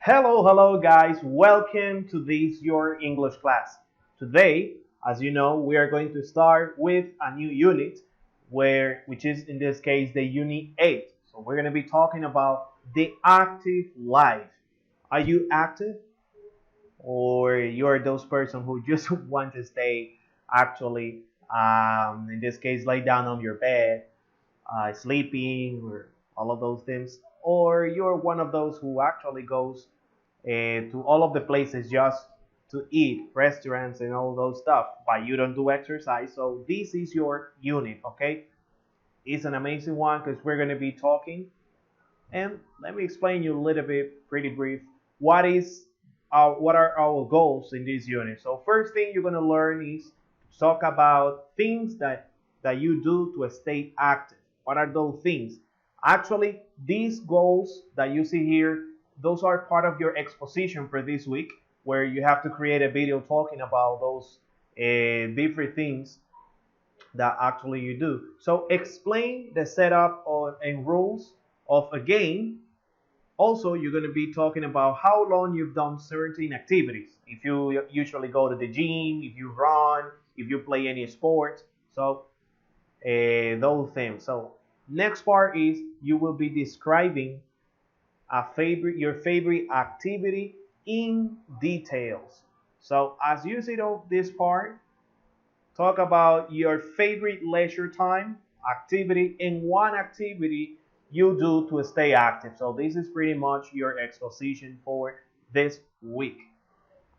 Hello guys, welcome to this your English class. Today, as you know, we are going to start with a new unit which is in this case the unit 8. So we're going to be talking about the active life. Are you active or you're those person who just want to stay actually in this case lay down on your bed, sleeping or all of those things, or you're one of those who actually goes to all of the places just to eat, restaurants and all those stuff, but you don't do exercise. So this is your unit, okay? It's an amazing one because we're going to be talking, and let me explain you a little bit, pretty brief, what are our goals in this unit. So first thing you're going to learn is to talk about things that you do to stay active. What are those things? Actually, these goals that you see here, those are part of your exposition for this week, where you have to create a video talking about those different things that actually you do. So explain the setup and rules of a game. Also, you're going to be talking about how long you've done certain activities. If you usually go to the gym, if you run, if you play any sport. So those things. So next part is you will be describing your favorite activity in details. So as you see this part, talk about your favorite leisure time activity and one activity you do to stay active. So this is pretty much your exposition for this week.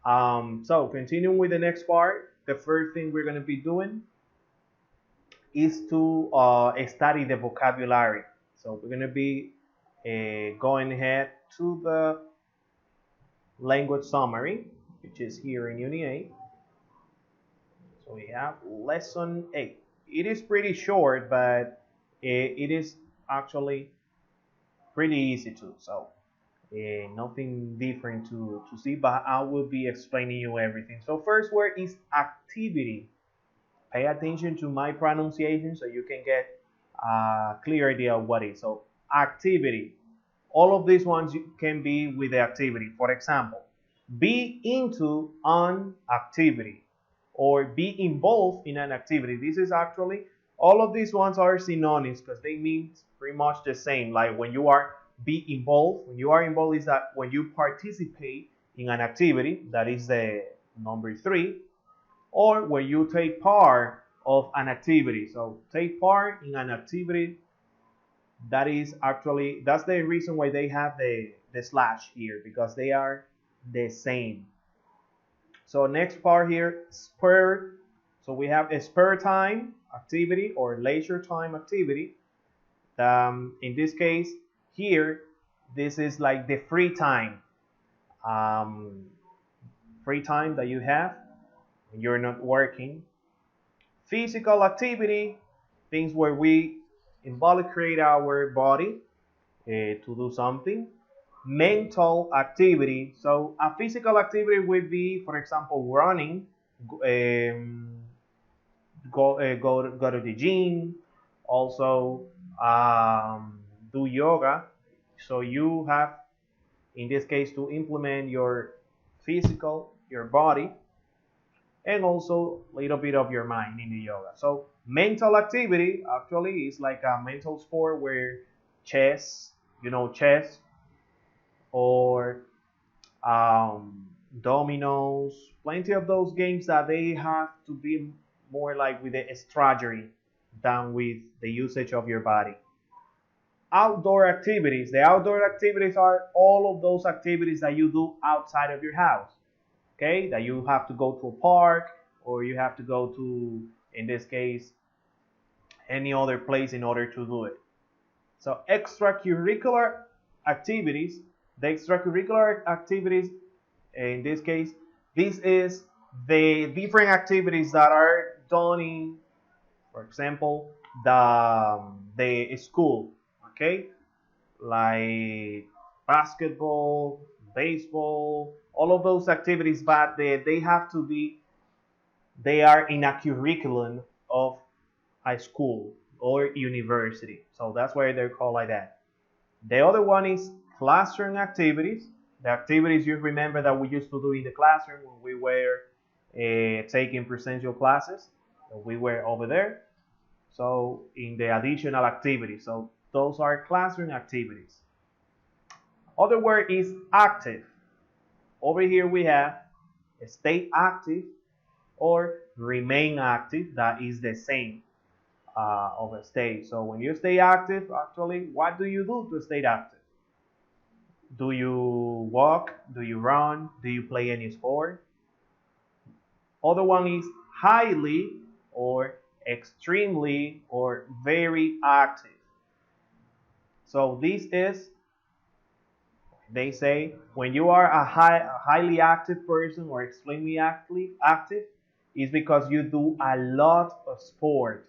So continuing with the next part, the first thing we're going to be doing is to study the vocabulary. So we're going to be going ahead to the language summary, which is here in Unit 8. So we have lesson 8. It is pretty short, but it is actually pretty easy too. So nothing different to see, but I will be explaining you everything. So first word is activity. Pay attention to my pronunciation so you can get a clear idea of what it is. So activity. All of these ones can be with the activity. For example, be into an activity or be involved in an activity. This is actually, all of these ones are synonyms because they mean pretty much the same. Like when you are when you are involved is that when you participate in an activity, that is the number 3, or when you take part of an activity. So take part in an activity, that is actually, that's the reason why they have the slash here, because they are the same. So next part here, spare. So we have a spare time activity or leisure time activity. In this case here, this is like the free time. Free time that you have when you're not working. Physical activity, things where we involucrate our body to do something. Mental activity, so a physical activity would be, for example, running, go to the gym, also do yoga. So you have, in this case, to implement your your body, and also a little bit of your mind in the yoga. So mental activity actually is like a mental sport where chess, chess, or dominoes, plenty of those games that they have to be more like with the strategy than with the usage of your body. Outdoor activities. The outdoor activities are all of those activities that you do outside of your house. Okay, that you have to go to a park, or you have to go to, in this case, any other place in order to do it. So extracurricular activities. The extracurricular activities, in this case, this is the different activities that are done in, for example, the school. Okay, like basketball, baseball, all of those activities, but they have to be, they are in a curriculum of a school or university. So that's why they're called like that. The other one is classroom activities. the activities you remember that we used to do in the classroom when we were taking presential classes. We were over there. So in the additional activities, so those are classroom activities. Other word is active. Over here we have stay active or remain active. That is the same of a stay. So when you stay active, actually, what do you do to stay active? Do you walk? Do you run? Do you play any sport? Other one is highly or extremely or very active. So this is, they say, when you are a highly active person or extremely active, is because you do a lot of sport.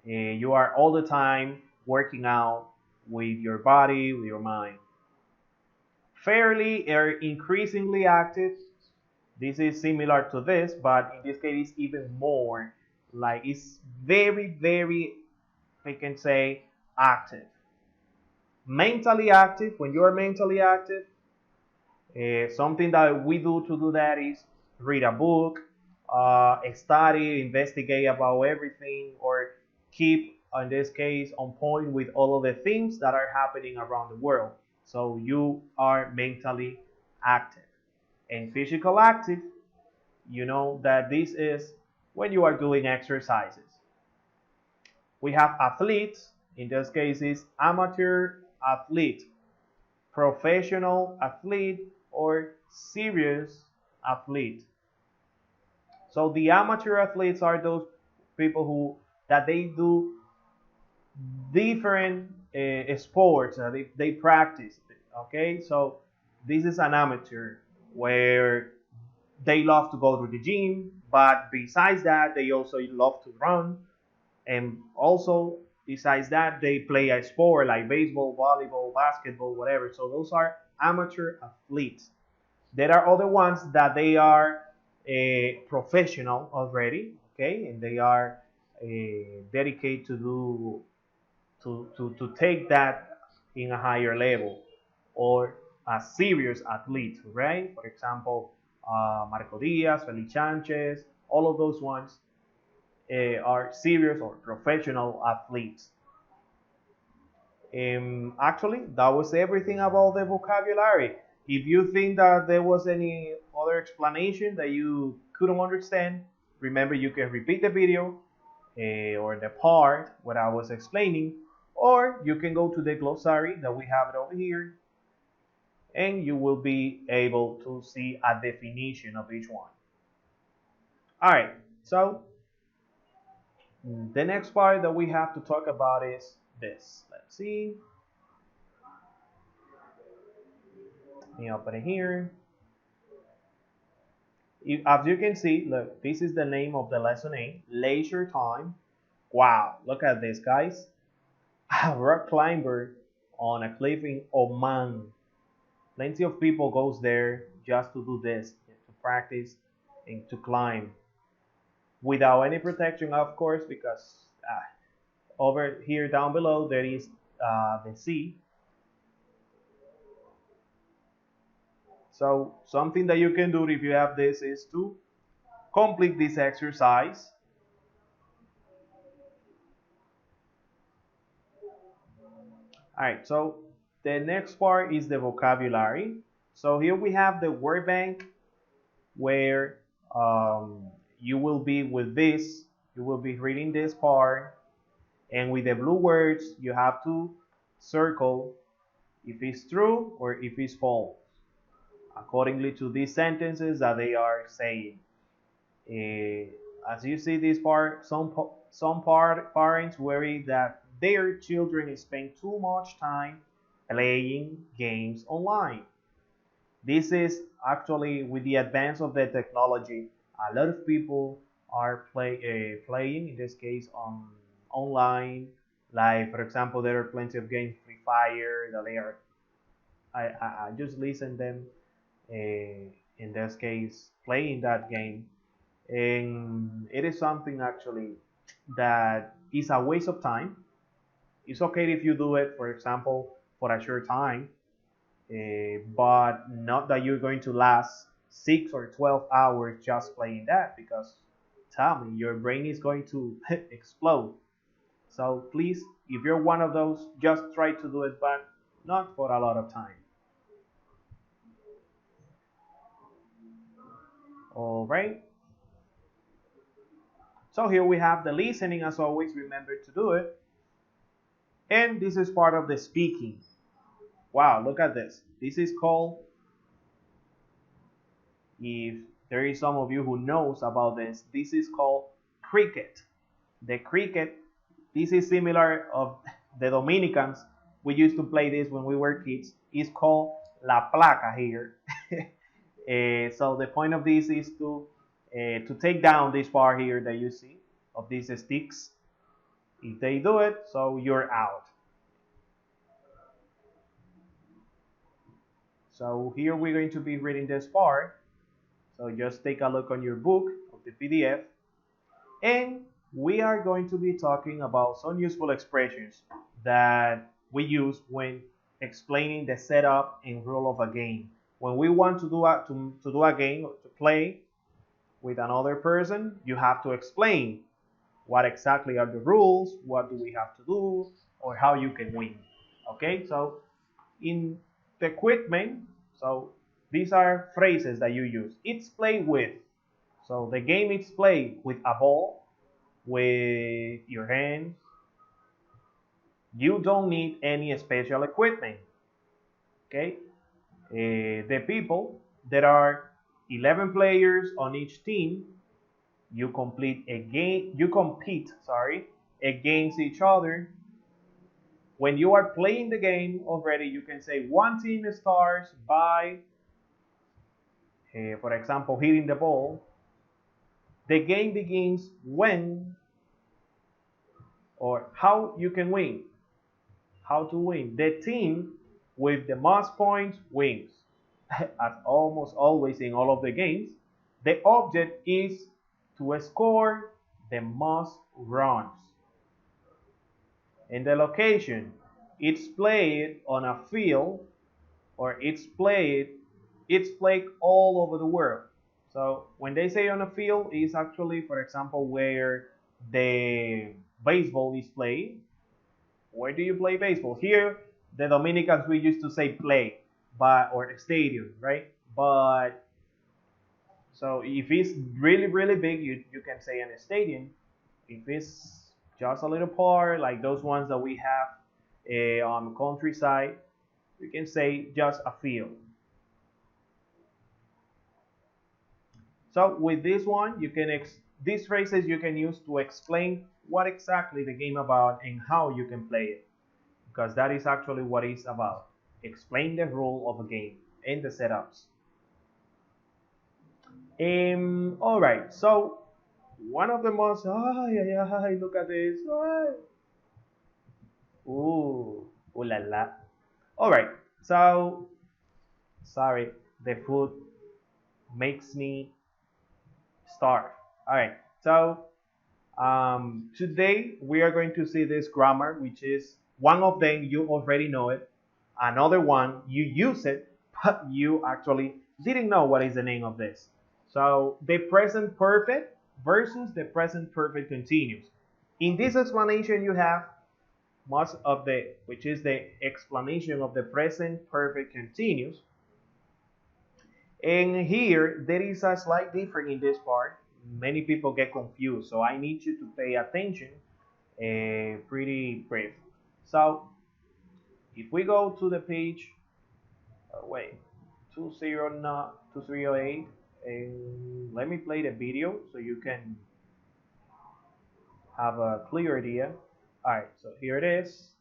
You are all the time working out with your body, with your mind. Fairly or increasingly active. This is similar to this, but in this case, it's even more. Like it's very, very, we can say, active. Mentally active. When you are mentally active, something that we do to do that is read a book, study, investigate about everything, or keep, in this case, on point with all of the things that are happening around the world. So you are mentally active. And physical active, you know that this is when you are doing exercises. We have athletes, in this case is amateur athlete, professional athlete, or serious athlete. So the amateur athletes are those people who that they do different sports. They practice. Okay, so this is an amateur where they love to go to the gym, but besides that, they also love to run, and also besides that, they play a sport like baseball, volleyball, basketball, whatever. So those are amateur athletes. There are other ones that they are professional already, okay, and they are dedicated to do to take that in a higher level, or a serious athlete, right? For example, Marco Diaz, Felix Sanchez, all of those ones are serious or professional athletes. Actually, that was everything about the vocabulary. If you think that there was any other explanation that you couldn't understand, remember you can repeat the video or the part what I was explaining, or you can go to the glossary that we have it over here, and you will be able to see a definition of each one. All right, so the next part that we have to talk about is this. Let's see. Let me open it here. As you can see, look, this is the name of the lesson 8, leisure time. Wow, look at this, guys. A rock climber on a cliff in Oman. Plenty of people goes there just to do this, to practice and to climb without any protection, of course, because over here down below there is the sea. So something that you can do if you have this is to complete this exercise. All right, so the next part is the vocabulary. So here we have the word bank where you will be with this, you will be reading this part, and with the blue words, you have to circle if it's true or if it's false, accordingly to these sentences that they are saying. As you see this part, some parents worry that their children spend too much time playing games online. This is actually with the advance of the technology, a lot of people are playing, in this case, on online. Like, for example, there are plenty of games, Free Fire, that they are, I just listen them, in this case, playing that game. And it is something actually that is a waste of time. It's okay if you do it, for example, for a short time, but not that you're going to last 6 or 12 hours just playing that, because tell me, your brain is going to explode. So please, if you're one of those, just try to do it, but not for a lot of time. All right. So here we have the listening. As always, remember to do it. And this is part of the speaking. Wow, look at this. This is called, if there is some of you who knows about this is called cricket. The cricket, this is similar of the Dominicans. We used to play this when we were kids. It's called la placa here. So the point of this is to take down this part here that you see of these sticks. If they do it, so you're out. So here we're going to be reading this part. So just take a look on your book of the PDF. And we are going to be talking about some useful expressions that we use when explaining the setup and rule of a game. When we want to do a game, to play with another person, you have to explain what exactly are the rules, what do we have to do, or how you can win. Okay, so in the equipment, so these are phrases that you use. It's played with. So the game is played with a ball, with your hands. You don't need any special equipment. Okay, the people, there are 11 players on each team. You compete against each other. When you are playing the game already, you can say one team starts by, for example, hitting the ball. The game begins when, or how you can win. How to win. The team with the most points wins. As almost always in all of the games, the object is to score the most runs. In the location, it's played on a field, or it's played all over the world. So when they say on a field, it's actually, for example, where the baseball is played. Where do you play baseball? Here, the Dominicans, we used to say play, or stadium, right? But so if it's really, really big, you can say in a stadium. If it's just a little part, like those ones that we have on the countryside, you can say just a field. So with this one, these phrases you can use to explain what exactly the game about and how you can play it, because that is actually what it's about. Explain the rule of a game and the setups. All right, so one of the most, look at this. Ooh la la. All right, so sorry, the food makes me starve. All right, so today we are going to see this grammar, which is one of them you already know it. Another one you use it, but you actually didn't know what is the name of this. So the present perfect versus the present perfect continuous. In this explanation you have which is the explanation of the present perfect continuous. And here there is a slight difference in this part. Many people get confused, so I need you to pay attention pretty brief. So if we go to the page 208, and let me play the video so you can have a clear idea. All right, so here it is.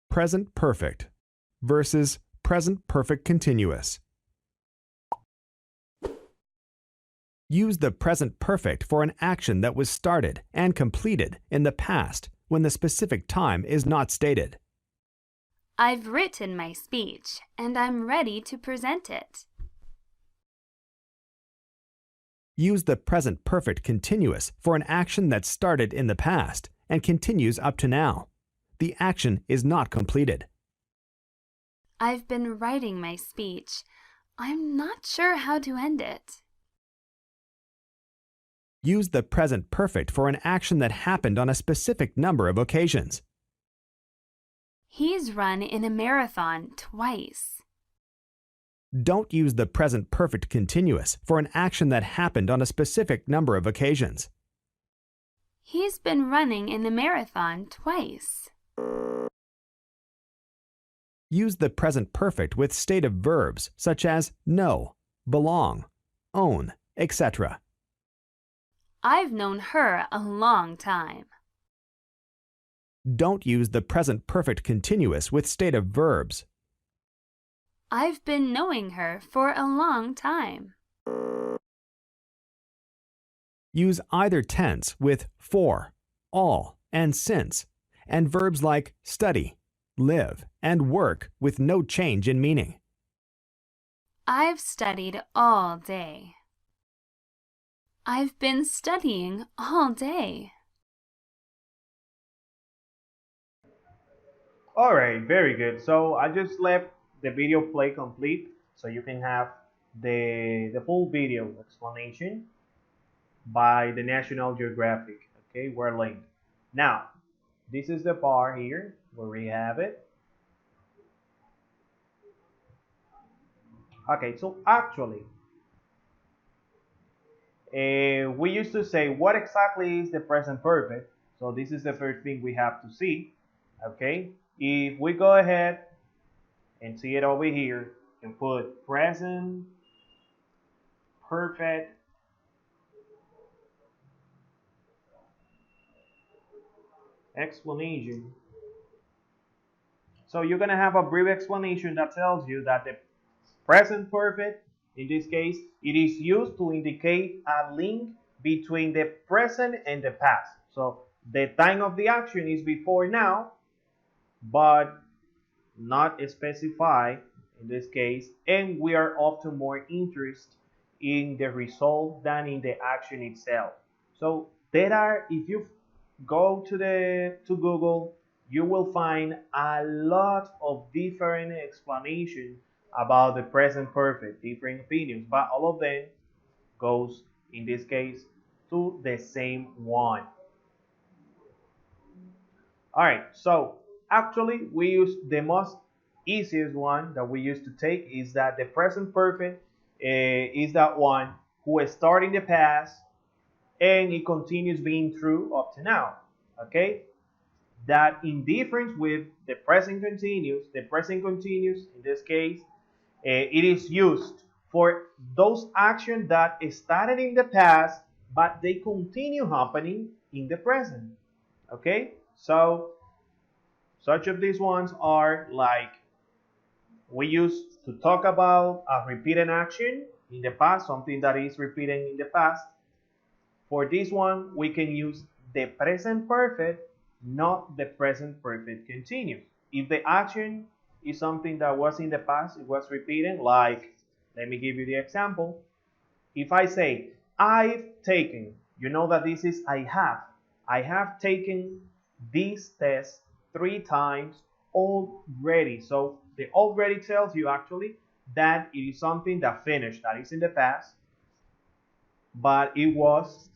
Present perfect versus present perfect continuous. Use the present perfect for an action that was started and completed in the past when the specific time is not stated. I've written my speech, and I'm ready to present it. Use the present perfect continuous for an action that started in the past and continues up to now. The action is not completed. I've been writing my speech. I'm not sure how to end it. Use the present perfect for an action that happened on a specific number of occasions. He's run in a marathon twice. Don't use the present perfect continuous for an action that happened on a specific number of occasions. He's been running in a marathon twice. Use the present perfect with stative verbs such as know, belong, own, etc. I've known her a long time. Don't use the present perfect continuous with stative verbs. I've been knowing her for a long time. Use either tense with for, all, and since, and verbs like study, live, and work with no change in meaning. I've studied all day. I've been studying all day. Alright, very good. So I just left the video play complete so you can have the full video explanation by the National Geographic. Okay, we're linked. Now, this is the part here where we have it. Okay, so actually, we used to say what exactly is the present perfect. So this is the first thing we have to see. Okay, if we go ahead and see it over here and put present perfect explanation. So you're gonna have a brief explanation that tells you that the present perfect, in this case, it is used to indicate a link between the present and the past. So the time of the action is before now, but not specified in this case, and we are often more interested in the result than in the action itself. So there are, if you go to Google, you will find a lot of different explanations about the present perfect, different opinions, but all of them goes in this case to the same one. All right, so actually we use the most easiest one that we used to take is that the present perfect is that one who started in the past and it continues being true up to now. Okay, that in difference with the present continuous in this case, it is used for those actions that started in the past but they continue happening in the present. Okay, so such of these ones are like we used to talk about a repeated action in the past, something that is repeated in the past. For this one, we can use the present perfect, not the present perfect continuous. If the action is something that was in the past, it was repeated, like, let me give you the example. If I say, I've taken, you know that this is I have. I have taken this test 3 times already. So the already tells you actually that it is something that finished, that is in the past, but it was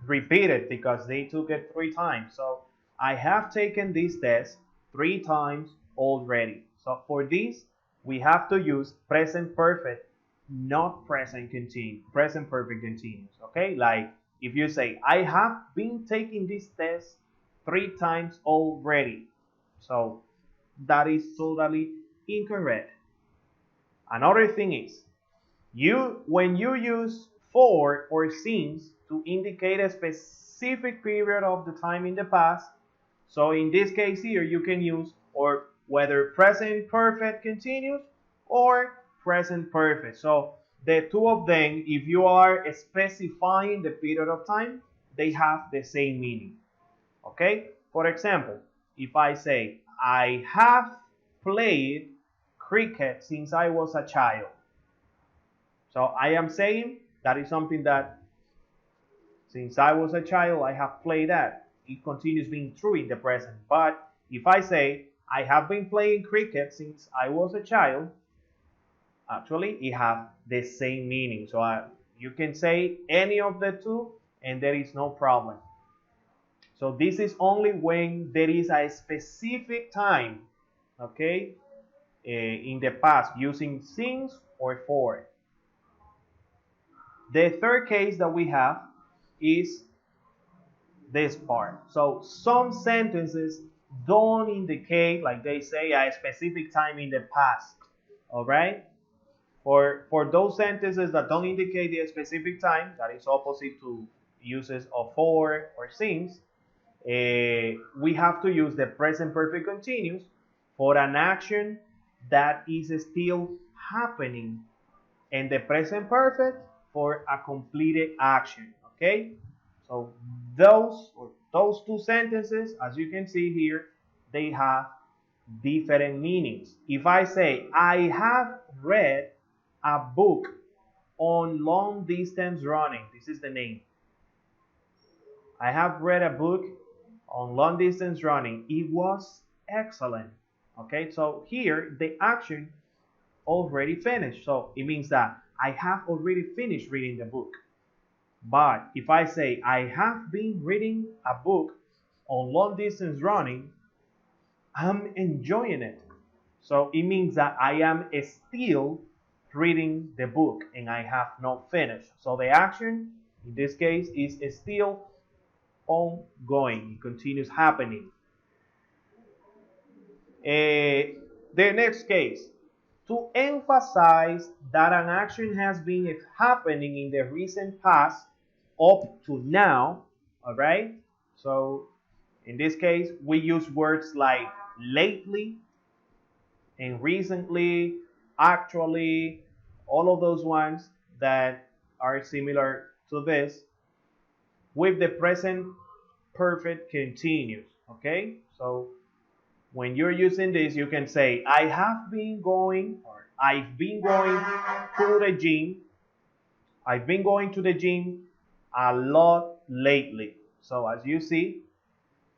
repeated because they took it 3 times. So I have taken this test 3 times already. So for this, we have to use present perfect, not present continuous, present perfect continuous. Okay, like if you say, I have been taking this test 3 times already. So that is totally incorrect. Another thing is, when you use for or since to indicate a specific period of the time in the past, so in this case here you can use or whether present perfect continuous or present perfect. So the two of them, if you are specifying the period of time, they have the same meaning. Okay, for example, if I say I have played cricket since I was a child, so I am saying that is something that since I was a child I have played that. It continues being true in the present. But if I say I have been playing cricket since I was a child, actually it have the same meaning. So you can say any of the two and there is no problem. So this is only when there is a specific time, okay, in the past using since or for. The third case that we have is this part. So some sentences don't indicate, like they say, a specific time in the past. All right. For those sentences that don't indicate the specific time, that is opposite to uses of for or since, we have to use the present perfect continuous for an action that is still happening, and the present perfect for a completed action. Okay, so those two sentences, as you can see here, they have different meanings. If I say I have read a book on long distance running, this is the name. I have read a book on long distance running. It was excellent. Okay, so here the action already finished. So it means that I have already finished reading the book. But if I say I have been reading a book on long distance running, I'm enjoying it. So it means that I am still reading the book and I have not finished. So the action in this case is still ongoing. It continues happening. The next case, to emphasize that an action has been happening in the recent past up to now, all right? So in this case, we use words like lately and recently, actually, all of those ones that are similar to this with the present perfect continuous, okay? So when you're using this, you can say, I have been going, or I've been going to the gym. I've been going to the gym a lot lately. So as you see,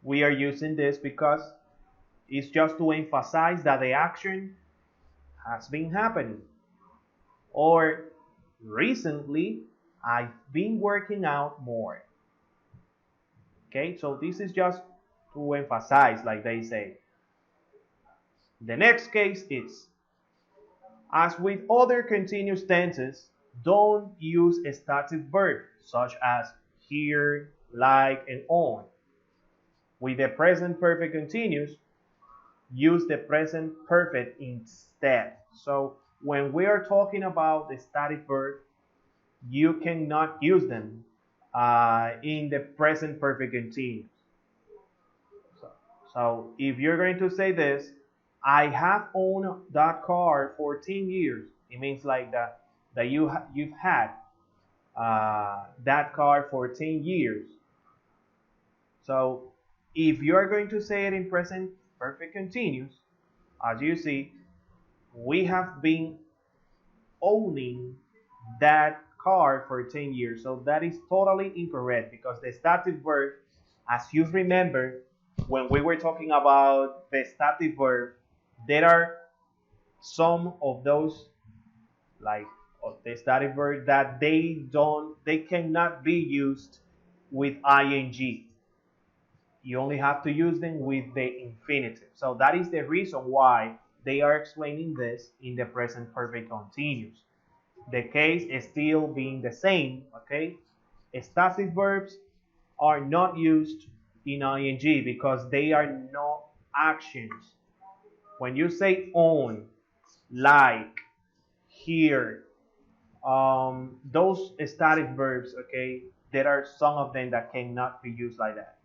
we are using this because it's just to emphasize that the action has been happening. Or recently, I've been working out more. Okay, so this is just to emphasize, like they say. The next case is, as with other continuous tenses, don't use a static verb such as here, like, and on. With the present perfect continuous, use the present perfect instead. So when we are talking about the static verb, you cannot use them in the present perfect continuous. So if you're going to say this, I have owned that car for 10 years. It means like that you've had that car for 10 years. So if you're going to say it in present perfect continuous, as you see, we have been owning that car for 10 years. So that is totally incorrect because the stative verb, as you remember, when we were talking about the stative verb, there are some of those, like the stative verb, that they cannot be used with ing. You only have to use them with the infinitive. So that is the reason why they are explaining this in the present perfect continuous. The case is still being the same, okay? Stative verbs are not used in ing because they are not actions. When you say own, like, here, those static verbs, okay, there are some of them that cannot be used like that.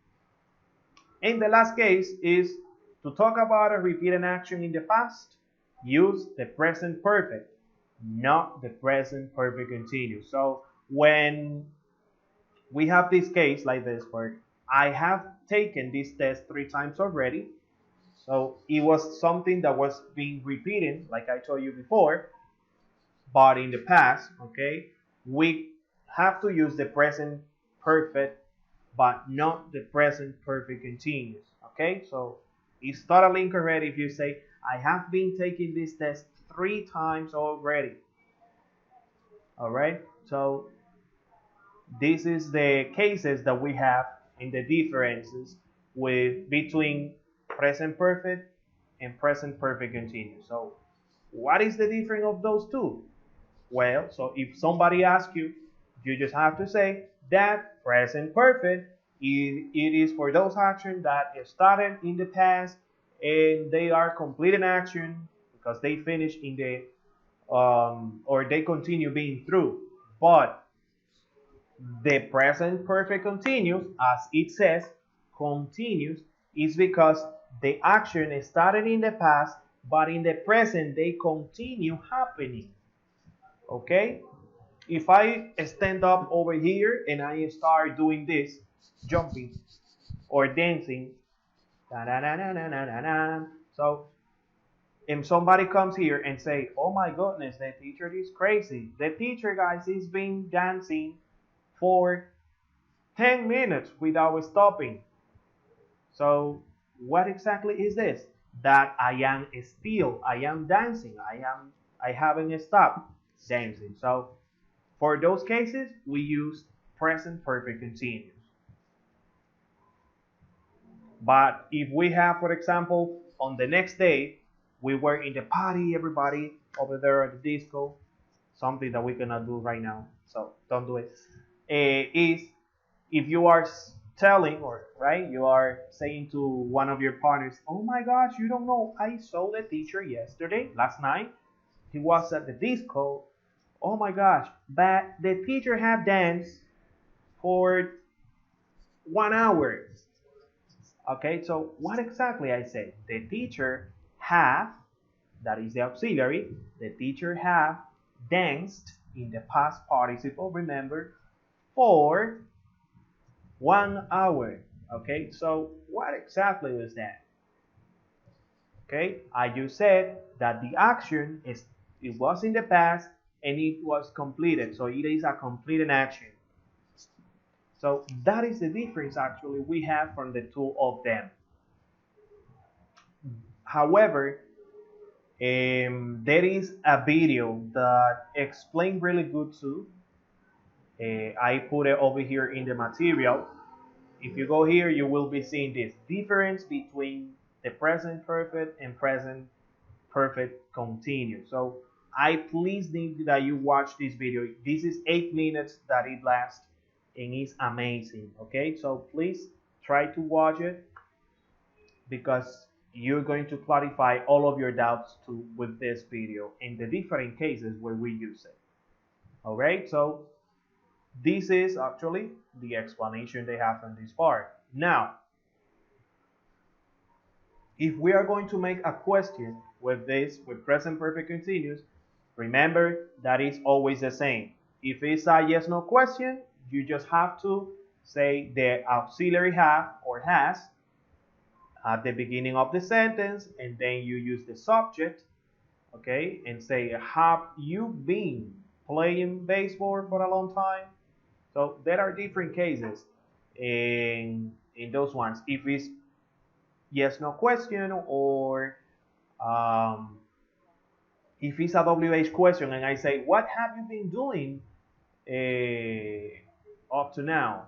And the last case is to talk about a repeated action in the past, use the present perfect, not the present perfect continuous. So when we have this case like this where I have taken this test 3 times already, so it was something that was being repeated, like I told you before, but in the past, okay, we have to use the present perfect but not the present perfect continuous. Okay, so It's totally incorrect if you say, I have been taking this test 3 times already. All right, so this is the cases that we have in the differences with between present perfect and present perfect continuous. So what is the difference of those two? Well, so if somebody asks you, you just have to say that present perfect it is for those actions that started in the past and they are completed action because they finish in the or they continue being through. But the present perfect continuous, as it says, continuous, is because the action started in the past, but in the present they continue happening. Okay? If I stand up over here and I start doing this, jumping or dancing, da, da, da, da, da, da, da, so if somebody comes here and say, oh my goodness, the teacher is crazy. The teacher, guys, is been dancing for 10 minutes without stopping. So what exactly is this? That I am dancing. I haven't stopped dancing. So for those cases, we use present perfect continuous. But if we have, for example, on the next day, we were in the party, everybody over there at the disco, something that we cannot do right now, so don't do it. Is if you are telling, or right, you are saying to one of your partners, oh my gosh, you don't know, I saw the teacher yesterday, last night, he was at the disco, oh my gosh, but the teacher had danced for 1 hour. Okay, so what exactly I said? The teacher have, that is the auxiliary, the teacher have danced in the past participle, remember, for 1 hour. Okay, so what exactly was that? Okay, I just said that the action is, it was in the past and it was completed, so it is a completed action. So that is the difference actually we have from the two of them. However, there is a video that explains really good too. I put it over here in the material. If you go here, you will be seeing this difference between the present perfect and present perfect continuous. So I please need that you watch this video. This is 8 minutes that it lasts and it's amazing. Okay, so please try to watch it because you're going to clarify all of your doubts too with this video in the different cases where we use it. All right, so this is actually the explanation they have on this part. Now, if we are going to make a question with this, with present perfect continuous, remember that is always the same. If it's a yes no question, you just have to say the auxiliary have or has at the beginning of the sentence, and then you use the subject, okay, and say, have you been playing baseball for a long time? So there are different cases in those ones. If it's yes no question, or if it's a WH question and I say, what have you been doing up to now?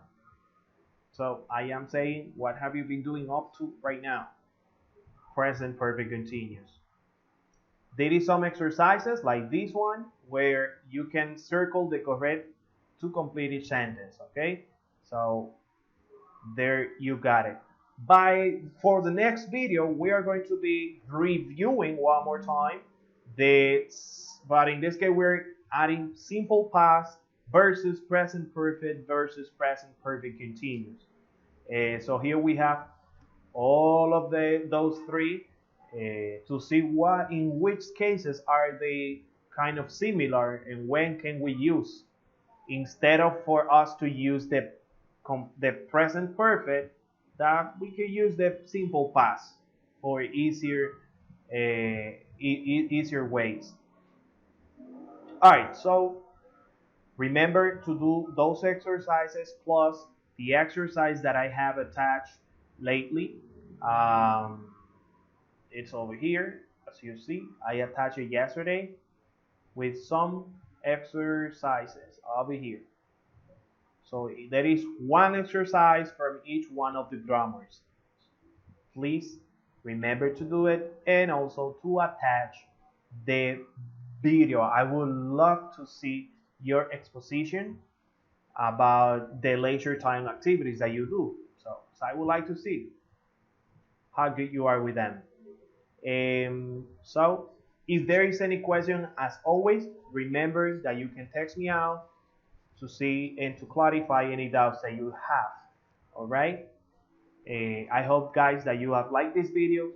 So I am saying, what have you been doing up to right now? Present perfect continuous. There is some exercises like this one where you can circle the correct to complete each sentence. Okay, so there you got it. For the next video, we are going to be reviewing one more time but in this case we're adding simple past versus present perfect versus present perfect continuous. So here we have all of those three to see in which cases are they kind of similar and when can we use, instead of for us to use the present perfect, that we can use the simple past for easier ways. All right, so remember to do those exercises plus the exercise that I have attached lately. It's over here. As you see, I attached it yesterday with some exercises over here. So there is one exercise from each one of the grammars. Please remember to do it and also to attach the video. I would love to see your exposition about the leisure time activities that you do. So I would like to see how good you are with them. So if there is any question, as always, remember that you can text me out to see and to clarify any doubts that you have. All right. I hope, guys, that you have liked this video.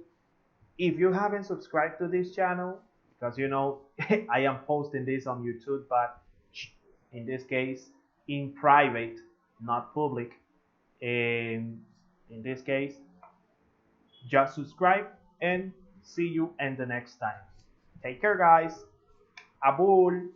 If you haven't subscribed to this channel, because you know I am posting this on YouTube, but in this case in private, not public. In this case, just subscribe and see you in the next time. Take care, guys. Abul.